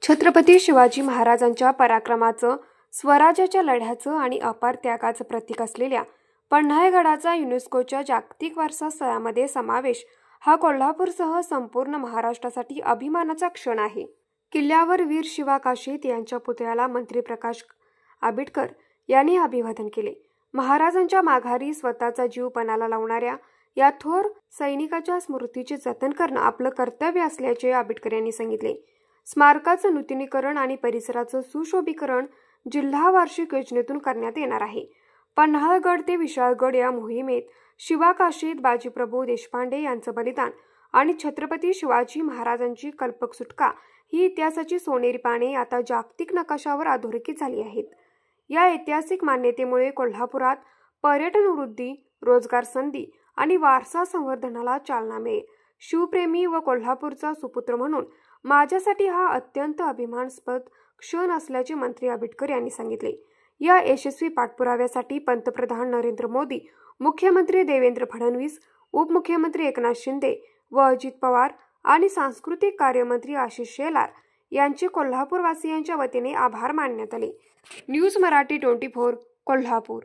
छत्रपती शिवाजी महाराजांच्या पराक्रमाचं, स्वराज्याच्या लढ्याचं आणि अपार त्यागाचं प्रतीक असलेल्या पन्हाळगडाचा युनेस्कोच्या जागतिक वारसा स्थळामध्ये समावेश हा कोल्हापूरसह संपूर्ण महाराष्ट्रासाठी अभिमानाचा क्षण आहे. किल्ल्यावर वीर शिवा काशीद यांच्या पुतळ्याला मंत्री प्रकाश आंबेडकर यांनी अभिवादन केले. महाराजांच्या माघारी स्वतःचा जीव पणाला लावणाऱ्या या थोर सैनिकाच्या स्मृतीचे जतन करणं आपलं कर्तव्य असल्याचे आंबेडकर यांनी सांगितले. स्मारकाचं नूतनीकरण आणि परिसराचं सुशोभीकरण जिल्हा वार्षिक योजनेतून करण्यात येणार आहे. पन्हाळगड ते विशाळगड या मोहिमेत शिवा काशीद, बाजीप्रभू देशपांडे यांचं बलिदान आणि छत्रपती शिवाजी महाराजांची कल्पक सुटका ही इतिहासाची सोनेरी पाने आता जागतिक नकाशावर अधोरेखित झाली आहेत. या ऐतिहासिक मान्यतेमुळे कोल्हापुरात पर्यटन वृद्धी, रोजगार संधी आणि वारसा संवर्धनाला चालना मिळेल. शिवप्रेमी व कोल्हापूरचा सुपुत्र म्हणून माझ्यासाठी हा अत्यंत अभिमानास्पद क्षण असल्याचे मंत्री आंबेडकर यांनी सांगितले. या यशस्वी पाठपुराव्यासाठी पंतप्रधान नरेंद्र मोदी, मुख्यमंत्री देवेंद्र फडणवीस, उपमुख्यमंत्री एकनाथ शिंदे व अजित पवार आणि सांस्कृतिक कार्यमंत्री आशिष शेलार यांचे कोल्हापूरवासियांच्या वतीने आभार मानण्यात आले. न्यूज मराठी 24 कोल्हापूर.